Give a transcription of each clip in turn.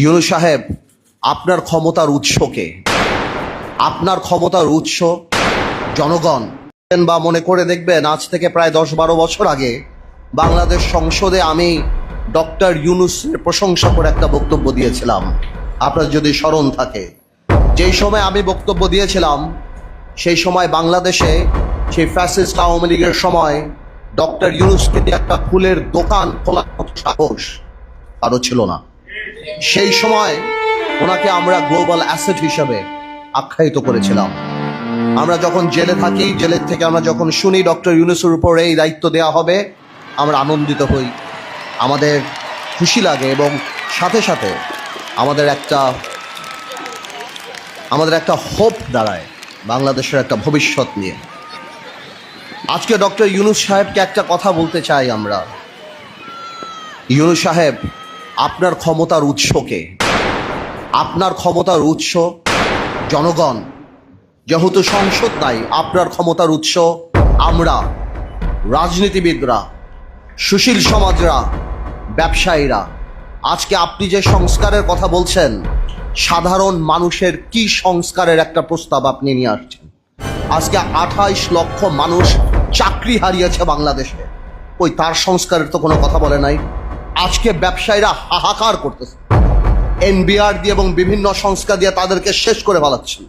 ইউনূস সাহেব, আপনার ক্ষমতার উৎসকে, আপনার ক্ষমতার উৎস জনগণ। বা মনে করে দেখবেন, আজ থেকে প্রায় 10-12 বছর আগে বাংলাদেশ সংসদে আমি ডক্টর ইউনূসের প্রশংসা করে একটা বক্তব্য দিয়েছিলাম। আপনার যদি স্মরণ থাকে, যেই সময় আমি বক্তব্য দিয়েছিলাম সেই সময় বাংলাদেশে সেই ফ্যাসিস্ট আওয়ামী লীগের সময় ডক্টর ইউনূসকে দিয়ে একটা ফুলের দোকান খোলার মতো সাহস আরও ছিল না। সেই সময় ওনাকে আমরা গ্লোবাল অ্যাসেট হিসাবে আখ্যায়িত করেছিলাম। আমরা যখন জেলে থাকি, জেলের থেকে আমরা যখন শুনি ডক্টর ইউনূসের উপর এই দায়িত্ব দেওয়া হবে, আমরা আনন্দিত হই, আমাদের খুশি লাগে এবং সাথে সাথে আমাদের একটা হোপ দাঁড়ায় বাংলাদেশের একটা ভবিষ্যৎ নিয়ে। আজকে ডক্টর ইউনূস সাহেবকে একটা কথা বলতে চাই আমরা। ইউনূস সাহেব, আপনার ক্ষমতার উৎসকে, আপনার ক্ষমতার উৎস জনগণ। যেহেতু সংসদ নাই, আপনার ক্ষমতার উৎস আমরা, রাজনীতিবিদরা, সুশীল সমাজরা, ব্যবসায়ীরা। আজকে আপনি যে সংস্কারের কথা বলছেন, সাধারণ মানুষের কি সংস্কারের একটা প্রস্তাব আপনি নিয়ে আসছেন? আজকে 28 লক্ষ মানুষ চাকরি হারিয়েছে বাংলাদেশে, ওই তার সংস্কারের তো কোনো কথা বলে নাই। আজকে ব্যবসায়ীরা হাহাকার করতেছে, এনবিআর দিয়ে এবং বিভিন্ন সংস্কার দিয়ে তাদেরকে শেষ করে ফেলাচ্ছেন,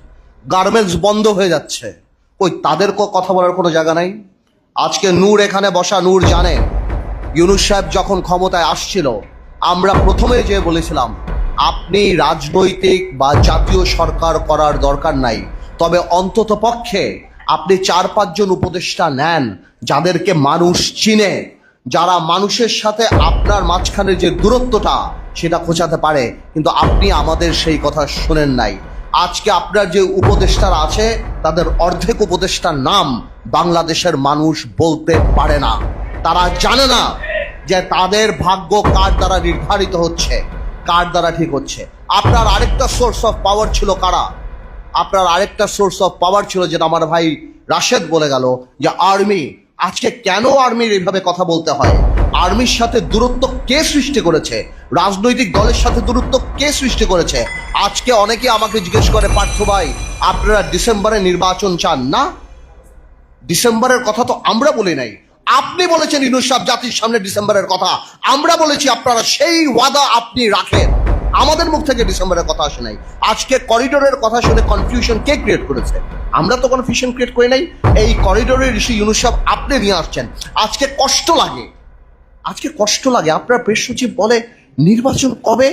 গার্মেন্টস বন্ধ হয়ে যাচ্ছে, ওই তাদেরকেও কথা বলার কোনো জায়গা নাই। আজকে নূর এখানে বসা, নূর জানে ইউনূস সাহেব যখন ক্ষমতায় আসছিল, আমরা প্রথমে যে বলেছিলাম আপনি রাজনৈতিক বা জাতীয় সরকার করার দরকার নাই, তবে অন্তত পক্ষে আপনি 4-5 জন উপদেষ্টা নেন যাদেরকে মানুষ চিনে, যারা মানুষের সাথে আপনার মাঝখানে যে দূরত্বটা সেটা খোঁচাতে পারে। কিন্তু আপনি আমাদের সেই কথা শোনেন নাই। আজকে আপনার যে উপদেষ্টারা আছে তাদের অর্ধেক উপদেষ্টার নাম বাংলাদেশের মানুষ বলতে পারে না। তারা জানে না যে তাদের ভাগ্য কার দ্বারা নির্ধারিত হচ্ছে, কার দ্বারা ঠিক হচ্ছে। আপনার আরেকটা সোর্স অফ পাওয়ার ছিল কারা? আপনার আরেকটা সোর্স অফ পাওয়ার ছিল, যেটা আমার ভাই রাশেদ বলে গেল, যে আর্মি। আজকে কেন আর্মির এইভাবে কথা বলতে হয়? আর্মির সাথে দূরত্ব কে সৃষ্টি করেছে? রাজনৈতিক দলের সাথে দূরত্ব কে সৃষ্টি করেছে? আজকে অনেকে আমাকে জিজ্ঞেস করে, পার্থ ভাই আপনারা ডিসেম্বরে নির্বাচন চান না? ডিসেম্বরের কথা তো আমরা বলি নাই। আপনি বলেছেন ইউনূস সাহেব জাতির সামনে ডিসেম্বরের কথা, আমরা বলেছি আপনারা সেই ওয়াদা আপনি রাখেন। আমাদের মুখ থেকে ডিসেম্বরের কথা আসে নাই। আজকে করিডোরের কথা শুনে কনফিউশন কে ক্রিয়েট করেছে? আমরা তো কনফিউশন ক্রিয়েট করি নাই। এই করিডোরের ইস্যু ইউনূস সাহেব আপনি নিয়ে আসছেন। আজকে কষ্ট লাগে, আপনার প্রেস সচিব বলে নির্বাচন কবে?